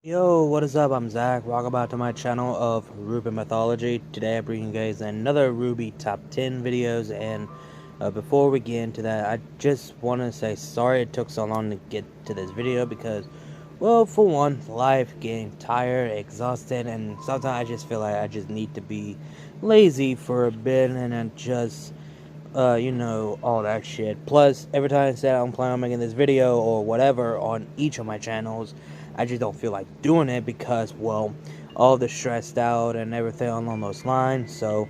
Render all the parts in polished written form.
Yo, what is up? I'm Zach. Welcome back to my channel of RWBY Mythology. Today I bring you guys another RWBY top 10 videos, and before we get into that, I just want to say sorry it took so long to get to this video because, well, for one, life, getting tired, exhausted, and sometimes I just feel like I just need to be lazy for a bit, and then just all that shit. Plus, every time I say I'm planning on making this video or whatever on each of my channels, I just don't feel like doing it because, well, all the stressed out and everything along those lines. So,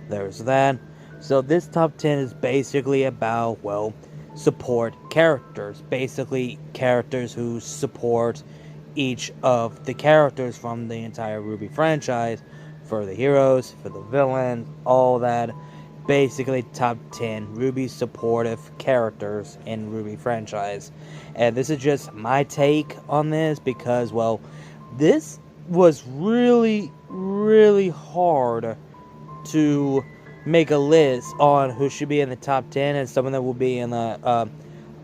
there's that. So, this top 10 is basically about, well, support characters. Basically, characters who support each of the characters from the entire RWBY franchise. For the heroes, for the villains, all that. Basically, top 10 RWBY supportive characters in RWBY franchise. And this is just my take on this because, well, this was really, really hard to make a list on who should be in the top 10 and some of them will be in the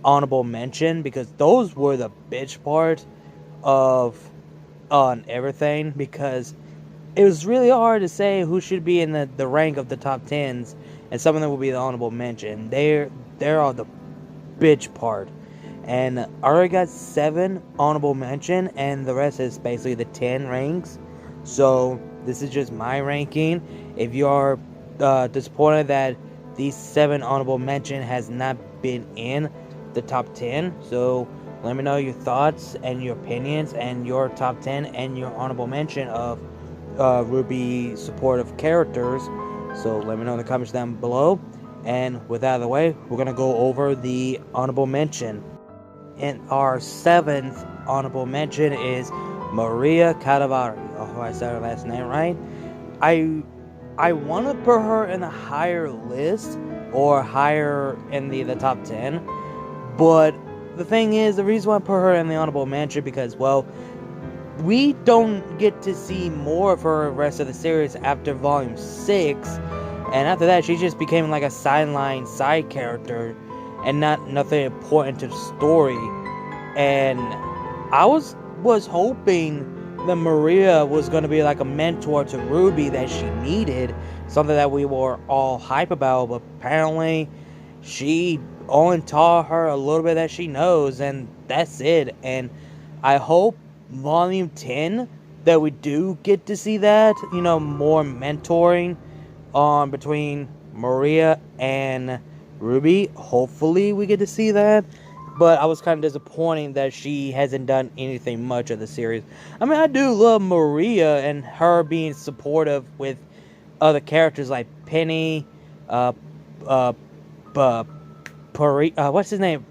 honorable mention, because those were the bitch part of on everything, because it was really hard to say who should be in the rank of the top 10s, and some of them will be the honorable mention. They're all the bitch part. And I already got 7 honorable mention, and the rest is basically the 10 ranks. So this is just my ranking. If you are disappointed that these 7 honorable mention has not been in the top 10, so let me know your thoughts and your opinions and your top 10 and your honorable mention of RWBY supportive characters. So let me know in the comments down below. And with that out of the way, we're going to go over the honorable mention. And our 7th honorable mention is Maria Cadavari. Oh, I said her last name right. I want to put her in the higher list or higher in the top 10. But the thing is, the reason why I put her in the honorable mention because, well, we don't get to see more of her rest of the series after volume 6, and after that she just became like a sideline side character and nothing important to the story. And I was hoping that Maria was going to be like a mentor to RWBY that she needed, something that we were all hype about, but apparently she only taught her a little bit that she knows, and that's it. And I hope volume 10 that we do get to see that, more mentoring on between Maria and RWBY. Hopefully we get to see that, but I was kind of disappointed that she hasn't done anything much of the series. I mean, I do love Maria and her being supportive with other characters like Penny, what's his name,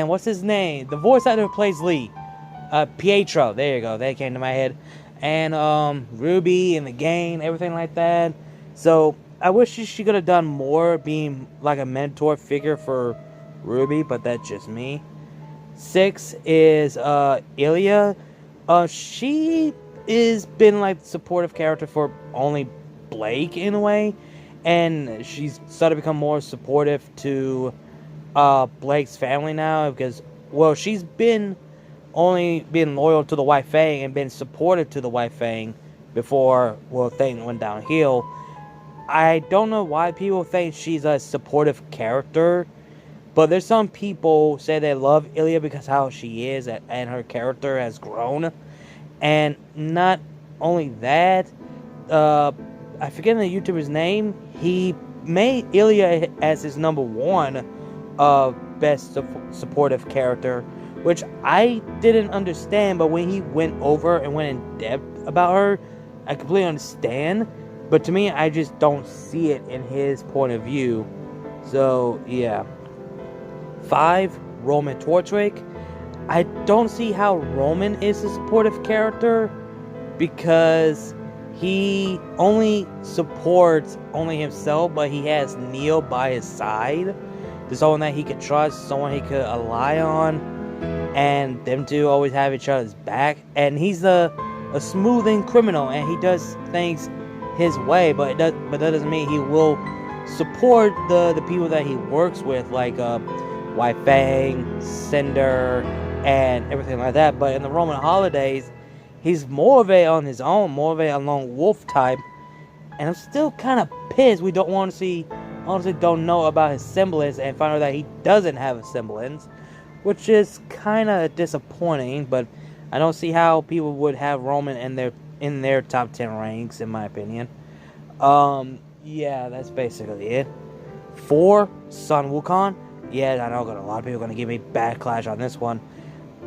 what's his name? The voice actor who plays Lee. Pietro. There you go. That came to my head. And RWBY and the gang, everything like that. So I wish she could have done more, being like a mentor figure for RWBY, but that's just me. 6 is Ilia. She is been like supportive character for only Blake in a way, and she's started to become more supportive to Blake's family now, because, well, she's only been loyal to the White Fang and been supportive to the White Fang before, well, things went downhill. I don't know why people think she's a supportive character, but there's some people say they love Ilia because how she is and her character has grown. And not only that, I forget the YouTuber's name, he made Ilia as his number 1 best supportive character, which I didn't understand, but when he went over and went in depth about her, I completely understand. But to me, I just don't see it in his point of view. So yeah. 5, Roman Torchwick. I don't see how Roman is a supportive character, because he only supports only himself, but he has Neil by his side. There's someone that he could trust, someone he could rely on, and them two always have each other's back. And he's a smoothing criminal, and he does things his way, but that doesn't mean he will support the people that he works with, like White Fang, Cinder, and everything like that. But in the Roman holidays, he's more of a on his own, more of a lone wolf type. And I'm still kind of pissed we don't want to see, honestly don't know about his semblance and find out that he doesn't have a semblance, which is kind of disappointing. But I don't see how people would have Roman in their top 10 ranks, in my opinion. Yeah, that's basically it. 4, Sun Wukong. Yeah, I know a lot of people are going to give me backlash on this one.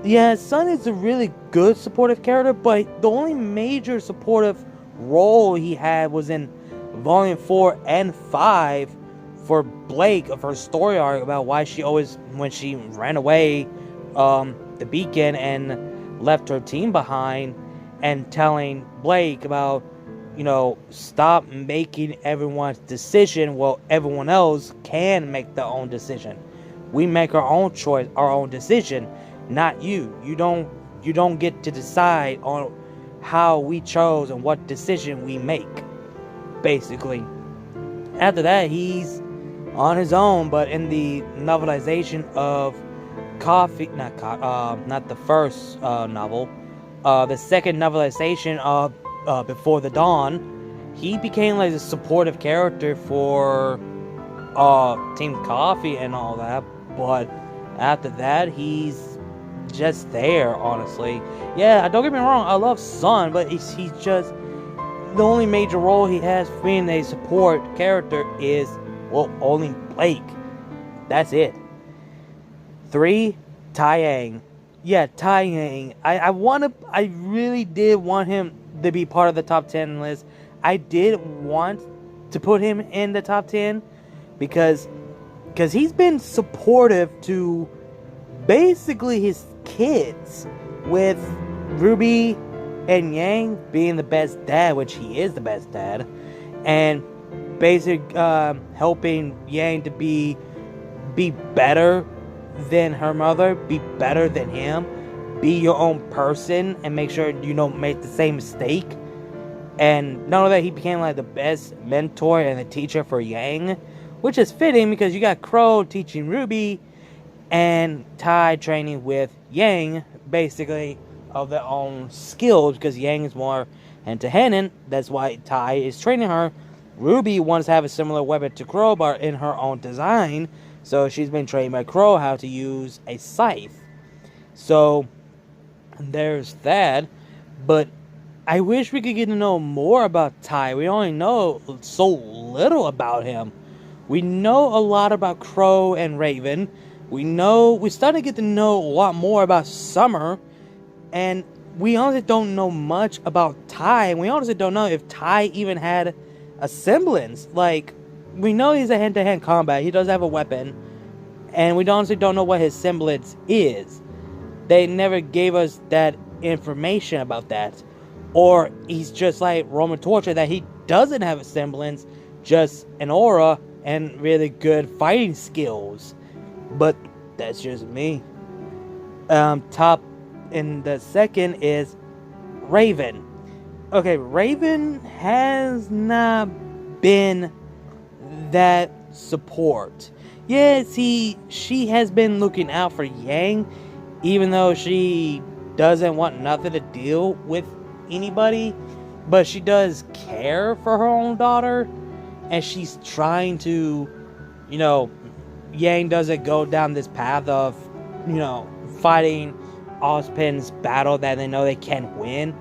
Yeah, Sun is a really good supportive character, but the only major supportive role he had was in Volume 4 and 5 for Blake, of her story arc about why she always, when she ran away the beacon and left her team behind, and telling Blake about, stop making everyone's decision while everyone else can make their own decision. We make our own choice, our own decision, not you. You don't get to decide on how we chose and what decision we make, basically. After that, he's on his own, but in the novelization of not the first novel, the second novelization of Before the Dawn, he became like a supportive character for Team Coffee and all that. But after that, he's just there, honestly. Yeah, don't get me wrong, I love Sun, but he's just, the only major role he has for being a support character is, well, only Blake. That's it. 3, Taiyang. Yeah, Taiyang. I really did want him to be part of the top 10 list. I did want to put him in the top 10 because he's been supportive to basically his kids, with RWBY and Yang being the best dad, which he is the best dad, and helping Yang to be better than her mother, be better than him, be your own person, and make sure you don't make the same mistake. And not only that, he became like the best mentor and a teacher for Yang, which is fitting because you got Crow teaching RWBY and Tai training with Yang, basically of their own skills, because Yang is more hand-to-hand. That's why Tai is training her. RWBY wants to have a similar weapon to Crow, but in her own design, so she's been trained by Crow how to use a scythe. So there's that. But I wish we could get to know more about Tai. We only know so little about him. We know a lot about Crow and Raven. We're starting to get to know a lot more about Summer. And we honestly don't know much about Tai. And we honestly don't know if Tai even had a semblance. Like, we know he's a hand-to-hand combat. He does have a weapon. And we honestly don't know what his semblance is. They never gave us that information about that. Or he's just like Roman Torture, that he doesn't have a semblance, just an aura and really good fighting skills. But that's just me. Top in the second is Raven. Okay, Raven has not been that support. Yes, she has been looking out for Yang, even though she doesn't want nothing to deal with anybody, but she does care for her own daughter, and she's trying to, Yang doesn't go down this path of, fighting Ozpin's battle that they know they can't win,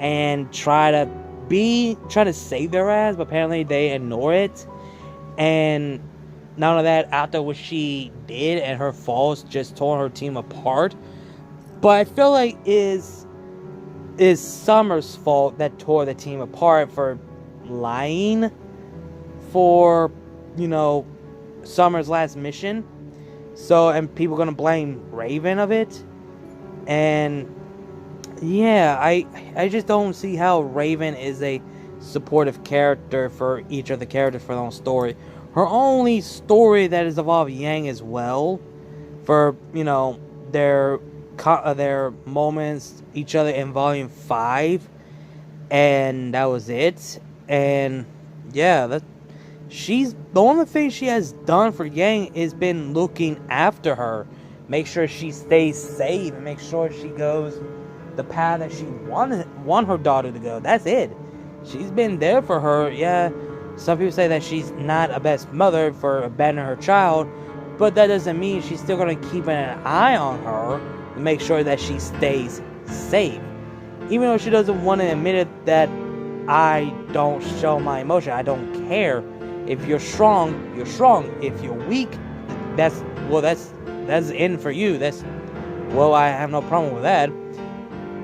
and try to save their ass, but apparently they ignore it. And not only that, after what she did and her falls just tore her team apart. But I feel like is Summer's fault that tore the team apart for lying for, Summer's last mission. So, and people are gonna blame Raven of it. And yeah, I just don't see how Raven is a supportive character for each of the characters for their own story. Her only story that is involved Yang as well, for their moments each other in Volume 5, and that was it. And yeah, the only thing she has done for Yang is been looking after her, make sure she stays safe, and make sure she goes the path that she want her daughter to go. That's it. She's been there for her. Yeah, some people say that she's not a best mother for abandoning her child, but that doesn't mean she's still going to keep an eye on her to make sure that she stays safe. Even though she doesn't want to admit it, that I don't show my emotion. I don't care. If you're strong, you're strong. If you're weak, that's in for you. I have no problem with that.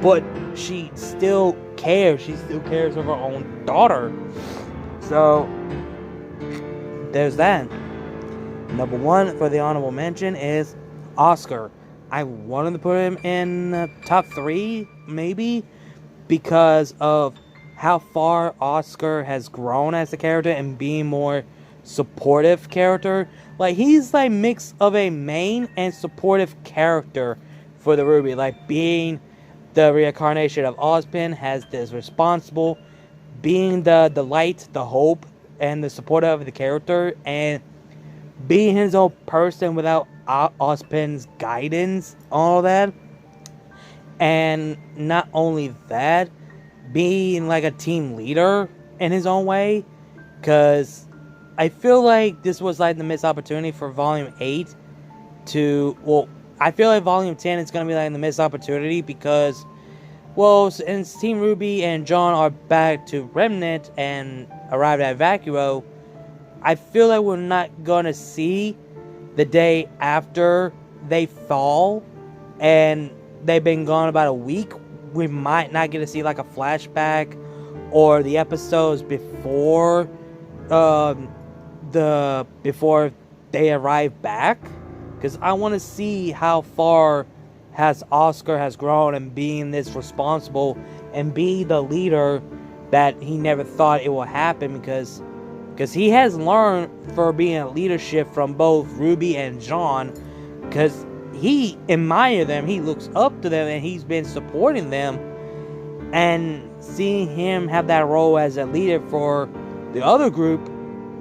But she still cares. She still cares of her own daughter. So there's that. Number 1 for the honorable mention is Oscar. I wanted to put him in top 3, maybe, because of how far Oscar has grown as a character and being more supportive character. Like, he's like mix of a main and supportive character for the RWBY. Like, being the reincarnation of Ozpin, has this responsible, being the light, the hope, and the support of the character, and being his own person without Ozpin's guidance, all that. And not only that, being like a team leader in his own way, because I feel like this was like the missed opportunity for Volume 8 to, I feel like Volume 10 is going to be like the missed opportunity, because, since Team RWBY and John are back to Remnant and arrived at Vacuo, I feel like we're not going to see the day after they fall, and they've been gone about a week. We might not get to see like a flashback or the episodes before before they arrive back, because I want to see how far Oscar has grown and being this responsible and be the leader that he never thought it would happen, because he has learned for being a leadership from both RWBY and John, because he admires them, he looks up to them, and he's been supporting them. And seeing him have that role as a leader for the other group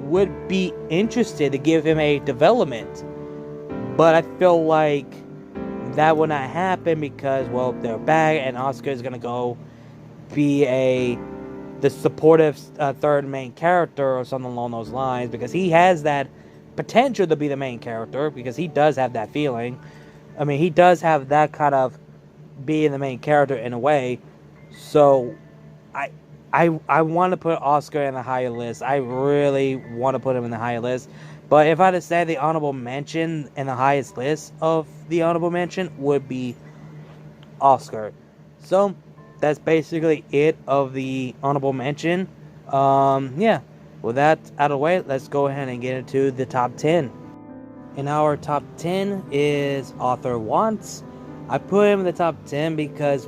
would be interested to give him a development. But I feel like that will not happen because, they're back, and Oscar is going to go be the supportive third main character or something along those lines, because he has that potential to be the main character, because he does have that feeling. I mean, he does have that kind of being the main character in a way. So I want to put Oscar in the higher list. I really want to put him in the higher list. But if I had to say the honorable mention in the highest list of the honorable mention would be Oscar. So that's basically it of the honorable mention. With that out of the way, let's go ahead and get into the top 10. In our top 10 is Arthur Watts. I put him in the top 10 because,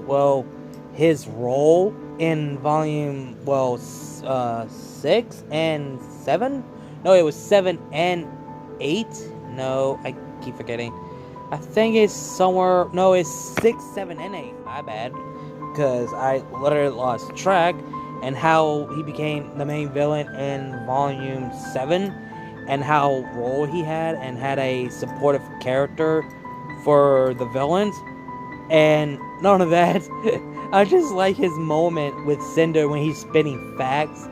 his role in volume, 6 and 7? No, it was 7 and 8. No, I keep forgetting. I think it's somewhere, no, it's 6, 7, and 8. My bad. Because I literally lost track. And how he became the main villain in volume 7. And how role he had, and had a supportive character for the villains. And none of that. I just like his moment with Cinder when he's spitting facts.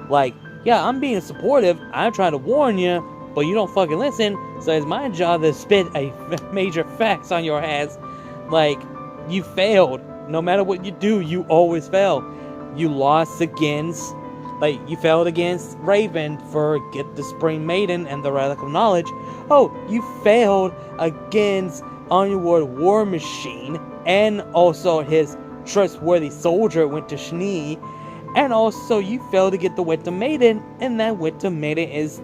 Like, yeah, I'm being supportive, I'm trying to warn you, but you don't fucking listen, so it's my job to spit a major facts on your ass. Like, you failed. No matter what you do, you always fail. You lost against, you failed against Raven for Get the Spring Maiden and the Relic of Knowledge. Oh, you failed against Onward War Machine, and also his trustworthy soldier went to Shnee, and also you failed to get the Winter Maiden, and that Winter Maiden is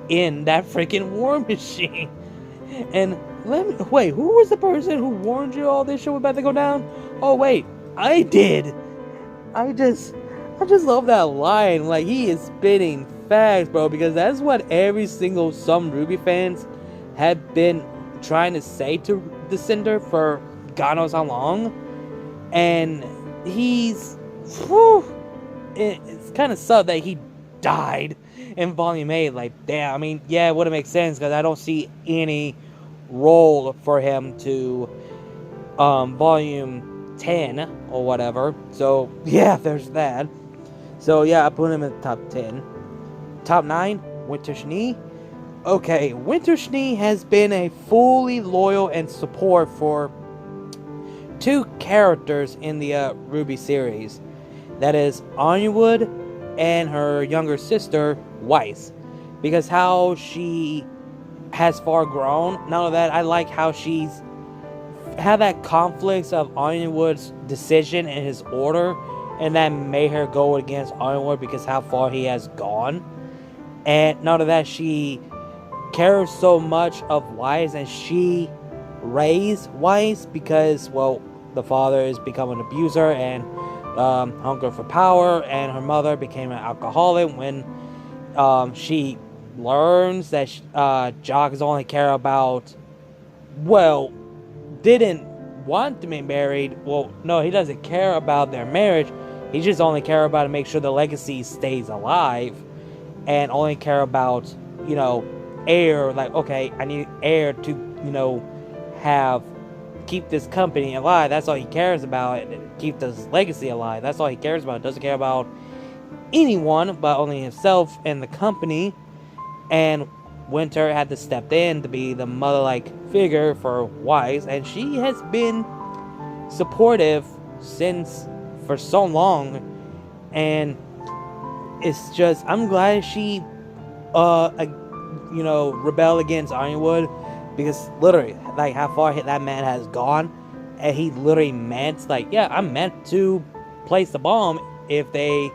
in that freaking War Machine. And wait, who was the person who warned you all this shit was about to go down? Oh wait, I did. I just love that line. Like, he is spitting facts, bro, because that's what every single some RWBY fans have been trying to say to the Cinder for God knows how long. And it's kind of sad that he died in volume 8. Like, damn, I mean, yeah, it wouldn't make sense because I don't see any role for him to volume 10 or whatever. So yeah, there's that. So yeah, I put him in the top 10. Top 9, Winter Schnee. Okay, Winter Schnee has been a fully loyal and support for two characters in the RWBY series. That is Ironwood and her younger sister, Weiss. Because how she has far grown. Not only that, I like how she's had that conflicts of Ironwood's decision and his order, and that made her go against Ironwood because how far he has gone. And not only that, she cares so much of Weiss, and she raised Weiss because, well, the father is becoming an abuser and hunger for power, and her mother became an alcoholic when she learns that Jocks only care about, well, didn't want to be married. Well, no, he doesn't care about their marriage. He just only care about to make sure the legacy stays alive, and only care about, you know, heir. Like, okay, I need heir to, you know, keep this company alive. That's all he cares about. Keep this legacy alive. That's all he cares about. Doesn't care about anyone but only himself and the company. And Winter had to step in to be the mother-like figure for Weiss, and she has been supportive for so long. And it's just, I'm glad she you know, rebelled against Ironwood, because literally, like, how far that man has gone, and he literally meant, like, yeah, I'm meant to place the bomb. If they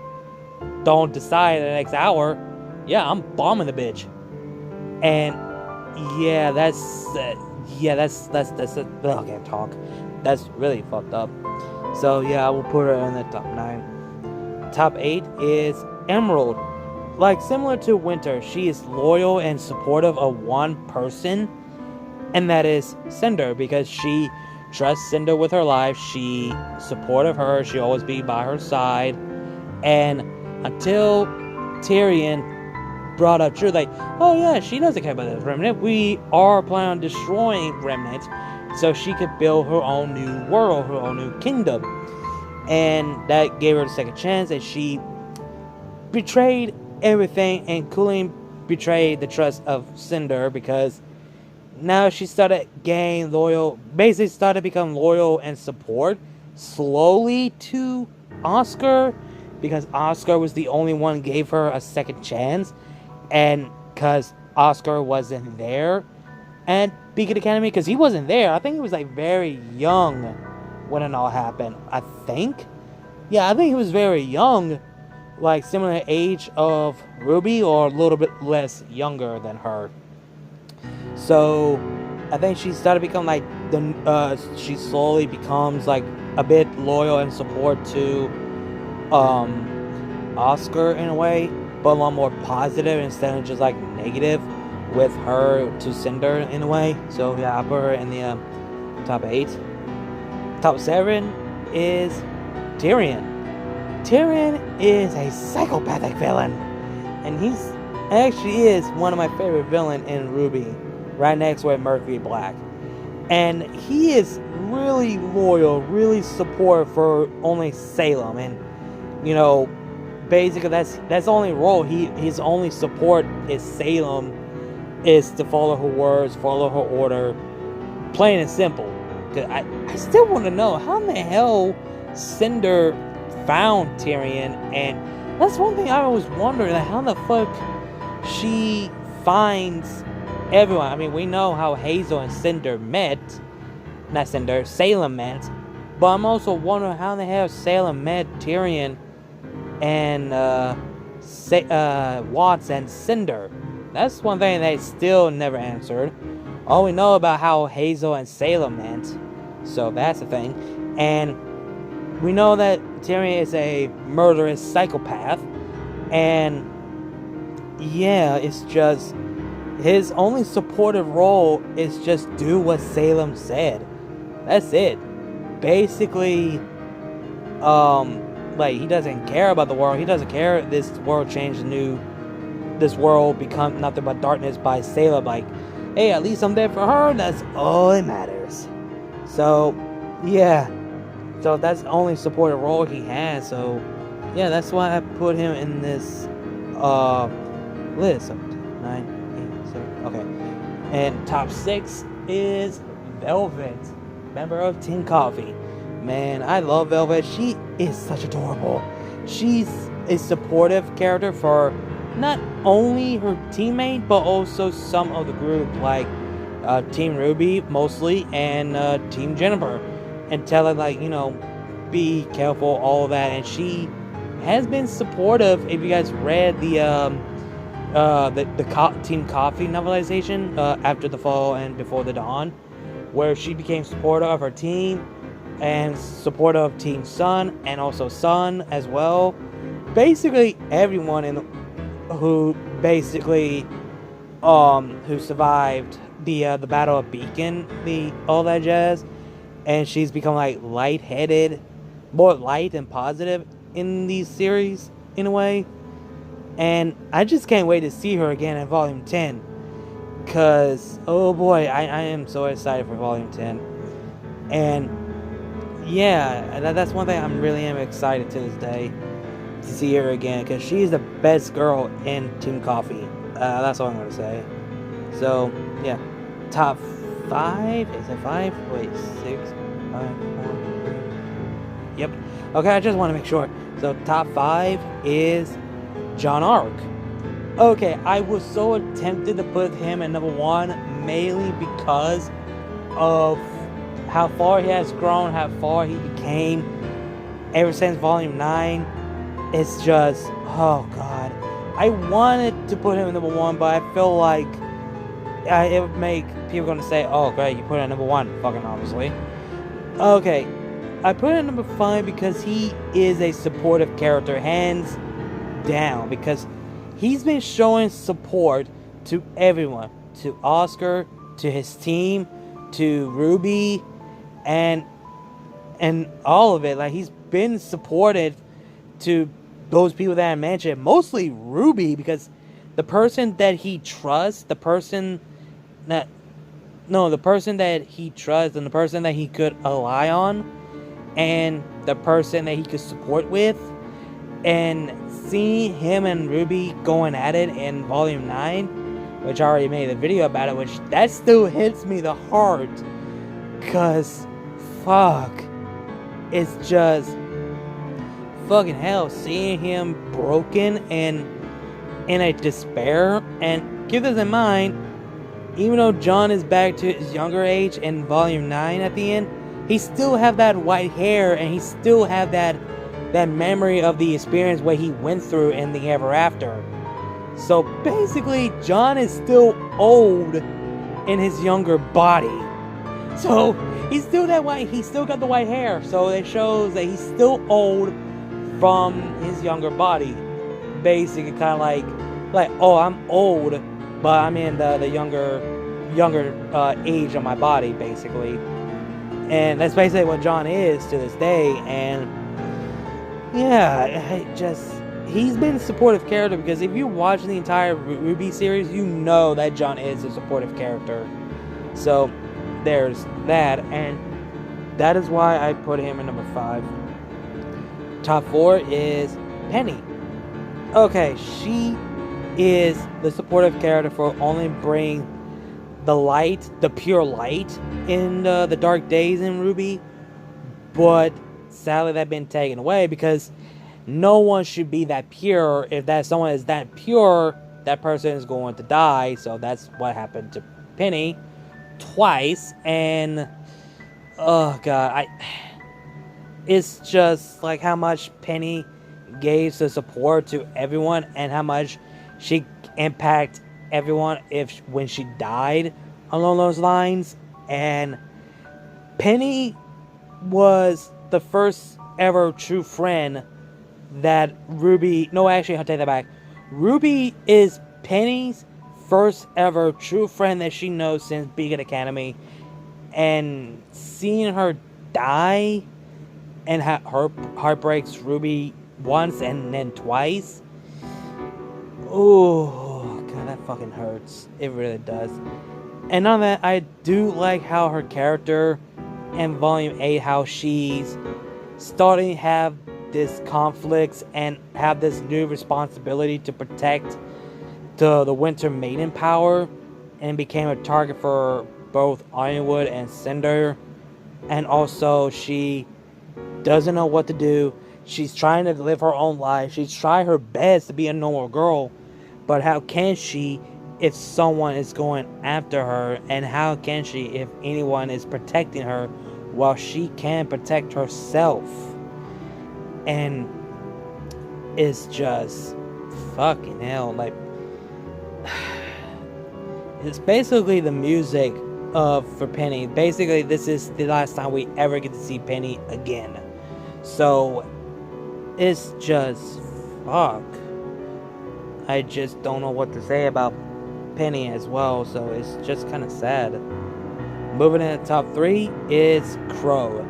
don't decide in the next hour, yeah, I'm bombing the bitch. And yeah, that's I can't talk. That's really fucked up. So yeah, I will put her in the top 9. Top 8 is Emerald. Like, similar to Winter, she is loyal and supportive of one person, and that is Cinder, because she trusts Cinder with her life. She supportive her. She always be by her side. And until Tyrion brought up truth, like, oh yeah, she doesn't care about the Remnant. We are planning on destroying Remnant so she could build her own new world, her own new kingdom. And that gave her a second chance, and she betrayed everything, including betrayed the trust of Cinder, because now she started getting loyal, basically started to become loyal and support slowly to Oscar, because Oscar was the only one who gave her a second chance, and because Oscar wasn't there at Beacon Academy, because he wasn't there. I think he was like very young when it all happened. I think he was very young, like similar age of Ruby, or a little bit less younger than her. So I think she started to become like she slowly becomes like a bit loyal and support to Oscar in a way, but a lot more positive instead of just like negative with her to Cinder in a way. So yeah, I put her in the top 8. Top 7 is Tyrion. Tyrion is a psychopathic villain, and he's actually is one of my favorite villains in RWBY, right next with Mercury Black. And he is really loyal, really support for only Salem, and you know, basically that's the only role. His only support is Salem, is to follow her words, follow her order, plain and simple. Cause I still want to know how in the hell Cinder found Tyrion, and that's one thing I always wondered, like, how the fuck she finds everyone. I mean, we know how Hazel and Salem met, but I'm also wondering how the hell Salem met Tyrion and Watts and Cinder. That's one thing they still never answered. All we know about how Hazel and Salem met, so that's the thing. And we know that Tyrion is a murderous psychopath, and yeah, it's just his only supportive role is just do what Salem said. That's it. Basically, like, he doesn't care about the world. He doesn't care if this world changed this world become nothing but darkness by Salem. Like, hey, at least I'm there for her. That's all that matters. So, yeah. So that's the only supportive role he has. So, yeah, that's why I put him in this list. 9, 8, 7. Okay. And top 6 is Velvet, member of Team Coffee. Man, I love Velvet. She is such adorable. She's a supportive character for not only her teammate, but also some of the group, like Team RWBY mostly, and Team Jennifer, and tell her, like, you know, be careful, all that. And she has been supportive. If you guys read the Team Coffee novelization, After the Fall and Before the Dawn, where she became supportive of her team and supportive of Team Sun and also Sun as well. Basically everyone who survived the Battle of Beacon, all that jazz, and she's become like lightheaded, more light and positive in these series in a way. And I just can't wait to see her again in Volume 10. Because, oh boy, I am so excited for Volume 10. And, yeah, that's one thing I'm really excited to this day. To see her again. Because she's the best girl in Team Coffee. That's all I'm going to say. So, yeah. Top 5? Is it 5? Wait, 6, 5, 4, 3. Yep. Okay, I just want to make sure. So, top 5 is John Arc. Okay, I was so tempted to put him at number 1, mainly because of how far he has grown, how far he became ever since Volume 9. It's just, oh god. I wanted to put him at number 1, but I feel like it would make people going to say, oh great, you put him at number 1, fucking obviously. Okay, I put him at number 5 because he is a supportive character, hands down, because he's been showing support to everyone, to Oscar, to his team, to RWBY, and all of it. Like, he's been supported to those people that I mentioned, mostly RWBY, because the person that he trusts, the person that he trusts, and the person that he could rely on, and the person that he could support with, and seeing him and RWBY going at it in Volume 9, which I already made a video about it, which that still hits me the heart, cause fuck, it's just fucking hell, seeing him broken and in a despair. And keep this in mind, even though John is back to his younger age in Volume 9 at the end, he still have that white hair, and he still have that memory of the experience what he went through in the Ever After. So basically, John is still old in his younger body. So he's still that white. He still got the white hair. So it shows that he's still old from his younger body. Basically, kind of like, oh, I'm old, but I'm in the younger age of my body, basically. And that's basically what John is to this day. And yeah, he's been a supportive character, because if you watch the entire RWBY series, you know that John is a supportive character. So there's that, and that is why I put him in number 5. Top 4 is Penny. Okay, she is the supportive character for only bringing the light, the pure light, in the dark days in RWBY, but sadly that's been taken away, because no one should be that pure. If that someone is that pure, that person is going to die. So that's what happened to Penny twice. And oh god, it's just like how much Penny gave the support to everyone, and how much she impacted everyone when she died along those lines. And Penny was the first ever true friend that RWBY... No, actually, I'll take that back. RWBY is Penny's first ever true friend that she knows since Beacon Academy. And seeing her die and her heartbreaks RWBY once and then twice. Oh, God, that fucking hurts. It really does. And on that, I do like how her character in Volume 8, how she's starting to have this conflicts and have this new responsibility to protect the Winter Maiden power, and became a target for both Ironwood and Cinder. And also, she doesn't know what to do. She's trying to live her own life. She's trying her best to be a normal girl, but how can she if someone is going after her? And how can she if anyone is protecting her while she can protect herself? And it's just fucking hell. Like, it's basically the music for Penny. Basically, this is the last time we ever get to see Penny again. So it's just fuck. I just don't know what to say about Penny as well. So it's just kind of sad. Moving in the top 3 is Crow.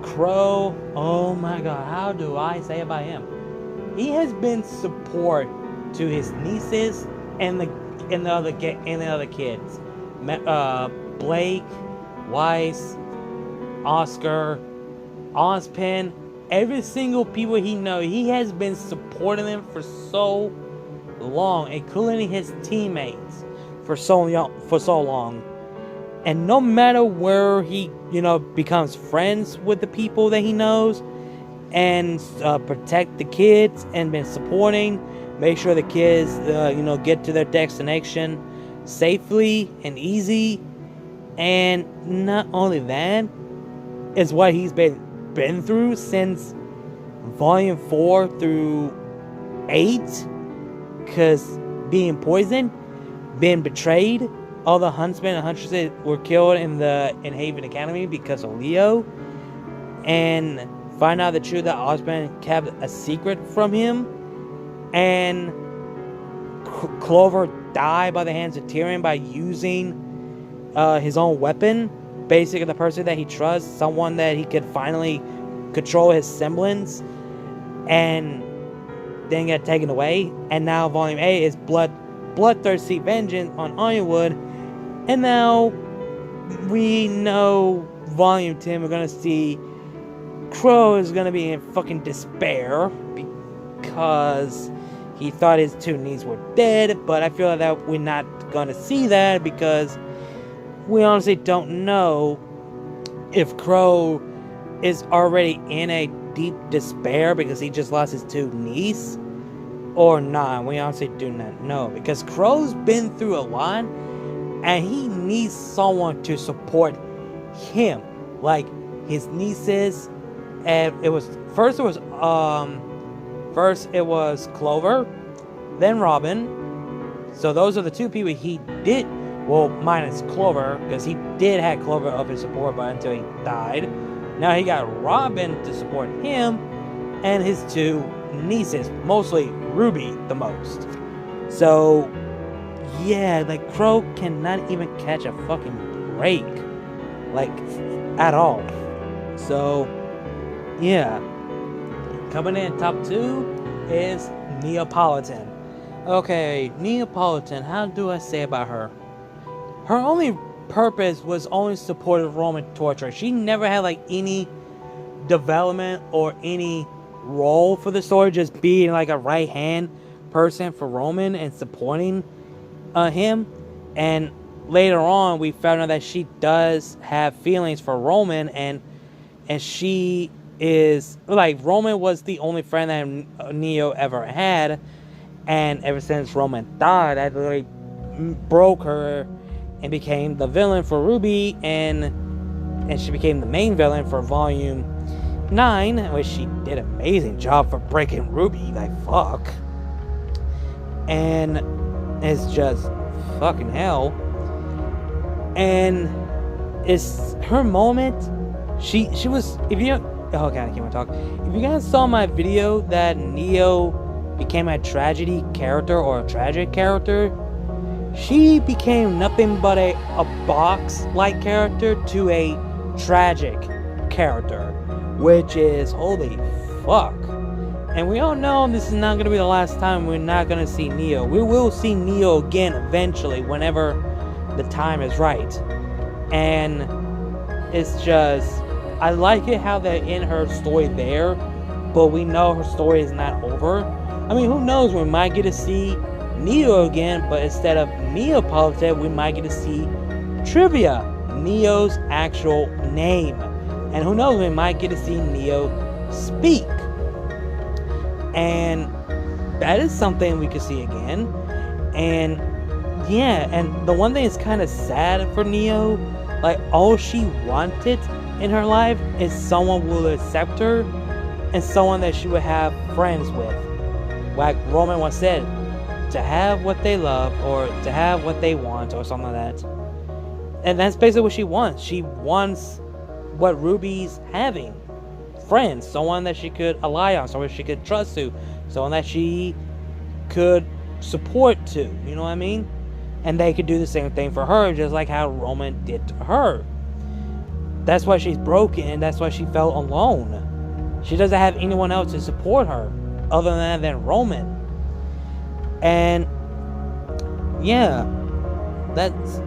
Crow, oh my god, how do I say about him? He has been support to his nieces and the other kids. Blake, Weiss, Oscar, Ozpin, every single people he knows, he has been supporting them for so long, including his teammates for so long. And no matter where he, becomes friends with the people that he knows, and protect the kids, and been supporting, make sure the kids, get to their destination safely and easy. And not only that, is what he's been through since Volume 4 through 8, because being poisoned, being betrayed. All the huntsmen and huntresses were killed in Haven Academy because of Leo. And find out the truth that Ozpin kept a secret from him. And Clover died by the hands of Tyrion by using his own weapon. Basically, the person that he trusts, someone that he could finally control his semblance, and then get taken away. And now Volume 8 is bloodthirsty vengeance on Ironwood. And now we know Volume 10, we're gonna see Crow is gonna be in fucking despair because he thought his 2 nieces were dead. But I feel like that we're not gonna see that, because we honestly don't know if Crow is already in a deep despair because he just lost his 2 nieces or not. We honestly do not know, because Crow's been through a lot. And he needs someone to support him, like his nieces. And first it was Clover, then Robin. So those are the 2 people he did, well, minus Clover, because he did have Clover of his support, but until he died. Now he got Robin to support him, and his 2 nieces, mostly Ruby the most. So yeah, like, Crow cannot even catch a fucking break. Like, at all. So, yeah. Coming in top 2 is Neapolitan. Okay, Neapolitan, how do I say about her? Her only purpose was only supporting Roman torture. She never had, like, any development or any role for the story, just being, like, a right-hand person for Roman and supporting him. And later on we found out that she does have feelings for Roman, and she is like, Roman was the only friend that Neo ever had, and ever since Roman died, that literally broke her and became the villain for RWBY, and she became the main villain for Volume 9, which she did an amazing job for breaking RWBY, like, fuck. And it's just fucking hell. And it's her moment. She was, if you, okay, I can't talk. If you guys saw my video that Neo became a tragedy character or a tragic character, she became nothing but a box-like character to a tragic character, which is holy fuck. And we all know this is not going to be the last time we're not going to see Neo. We will see Neo again eventually, whenever the time is right. And it's just, I like it how they end her story there, but we know her story is not over. I mean, who knows, we might get to see Neo again, but instead of Neapolitan, we might get to see Trivia, Neo's actual name. And who knows, we might get to see Neo speak. And that is something we could see again. And yeah, and the one thing that's kind of sad for Neo, like, all she wanted in her life is someone who will accept her and someone that she would have friends with. Like Roman once said, to have what they love or to have what they want or something like that. And that's basically what she wants. She wants what RWBY's having. Friends, someone that she could rely on, someone she could trust to, someone that she could support to, you know what I mean? And they could do the same thing for her, just like how Roman did to her. That's why she's broken, that's why she felt alone. She doesn't have anyone else to support her other than Roman. And yeah, that's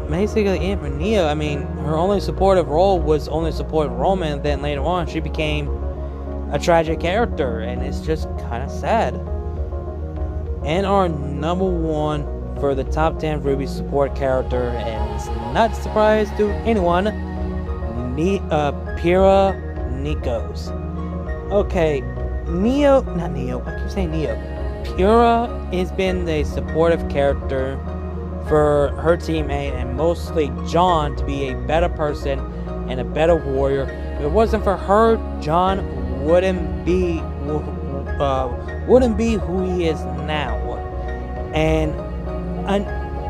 basically it for Neo. I mean, her only supportive role was only support Roman, then later on she became a tragic character, and it's just kind of sad. And our number one for the top 10 RWBY support character, and it's not a surprise to anyone, Pura Nikos. Okay, I keep saying Neo. Pura has been the supportive character for her teammate and mostly John to be a better person and a better warrior. If it wasn't for her, John wouldn't be who he is now.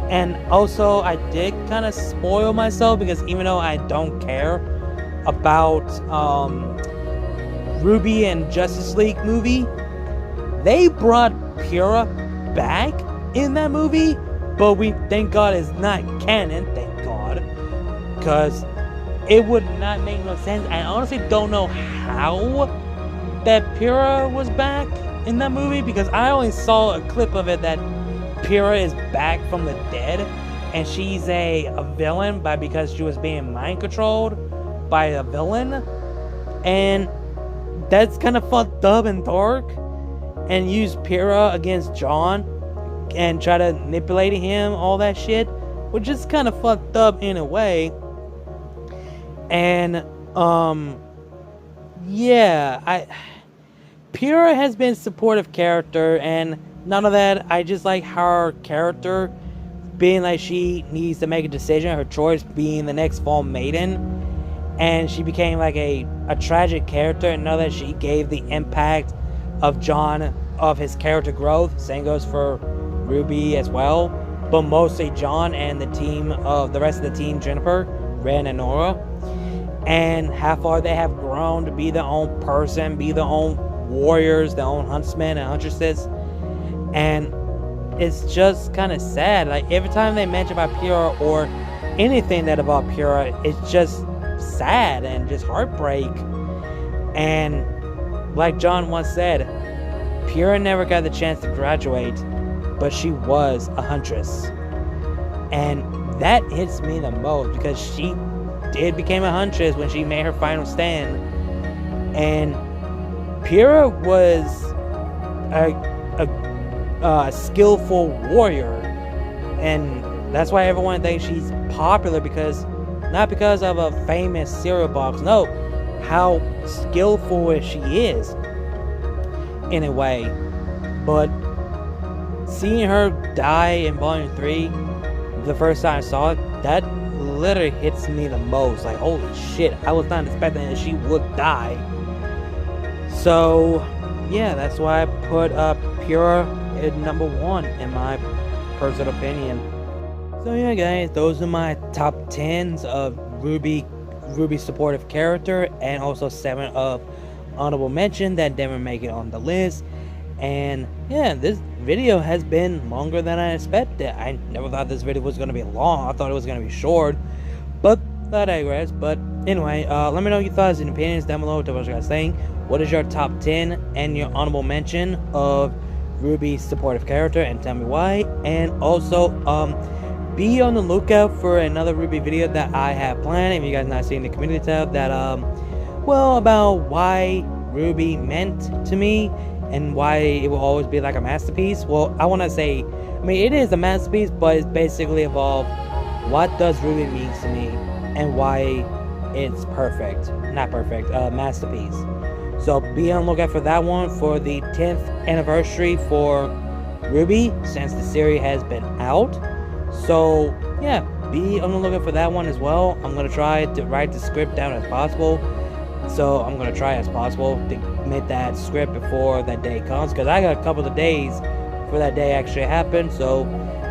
And also, I did kind of spoil myself, because even though I don't care about RWBY and Justice League movie, they brought Pura back in that movie, but we, thank God, it's not canon, thank God, because it would not make no sense. I honestly don't know how that Pura was back in that movie, because I only saw a clip of it that Pura is back from the dead, and she's a villain because she was being mind controlled by a villain, and that's kind of fucked up and dark. And use Pura against John and try to manipulate him, all that shit, which is kind of fucked up in a way. And yeah, Pura has been a supportive character, and none of that. I just like her character being like she needs to make a decision, her choice being the next Fall Maiden, and she became like a tragic character, and know that she gave the impact of John, of his character growth. Same goes for RWBY as well, but mostly John and the team of the rest of the team, Jennifer, Ren, and Nora, and how far they have grown to be their own person, be their own warriors, their own huntsmen and huntresses. And it's just kind of sad. Like, every time they mention about Pura or anything that about Pura, it's just sad and just heartbreak. And like John once said, Pura never got the chance to graduate, but she was a huntress. And that hits me the most, because she did become a huntress when she made her final stand. And Pura was a skillful warrior, and that's why everyone thinks she's popular, because not because of a famous cereal box, no, how skillful she is in a way. But seeing her die in Volume 3 the first time I saw it, that literally hits me the most. Like, holy shit, I was not expecting that she would die. So yeah, that's why I put Pura at number 1 in my personal opinion. So yeah guys, those are my top 10s of RWBY supportive character, and also 7 of honorable mention that didn't make it on the list. And yeah, this video has been longer than I expected. I never thought this video was going to be long. I thought it was going to be short, but I digress. But anyway, let me know your thoughts and opinions down below. What you guys saying. What is your top 10 and your honorable mention of RWBY supportive character, and tell me why. And also be on the lookout for another RWBY video that I have planned. If you guys not seen the community tab, that well, about why RWBY meant to me and why it will always be like a masterpiece. Well, I want to say, I mean, it is a masterpiece, but it's basically evolved. What does RWBY mean to me and why it's perfect? Not perfect, masterpiece. So be on the lookout for that one for the 10th anniversary for RWBY since the series has been out. So yeah, be on the lookout for that one as well. I'm gonna try to write the script down as possible. So I'm gonna try as possible to make that script before that day comes, because I got a couple of days for that day actually happen. So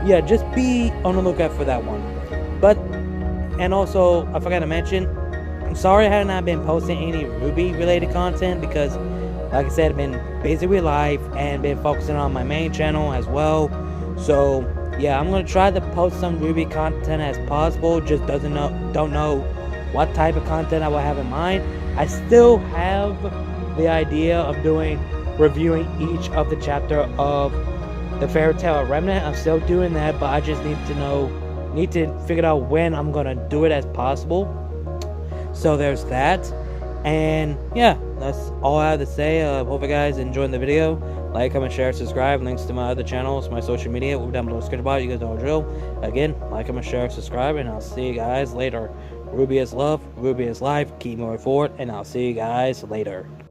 yeah, just be on the lookout for that one. But, and also I forgot to mention, I'm sorry I have not been posting any RWBY related content, because like I said, I've been busy with life and been focusing on my main channel as well. So yeah, I'm gonna try to post some RWBY content as possible. Just don't know what type of content I will have in mind. I still have the idea of reviewing each of the chapter of the Fairy Tale Remnant. I'm still doing that, but I just need to figure out when I'm gonna do it as possible. So there's that. And yeah, that's all I have to say. Hope you guys enjoyed the video. Like, comment, share, subscribe. Links to my other channels, my social media will be down below the description box. You guys know the drill. Again, like, comment, share, subscribe, and I'll see you guys later. RWBY is love, RWBY is life. Keep moving forward, and I'll see you guys later.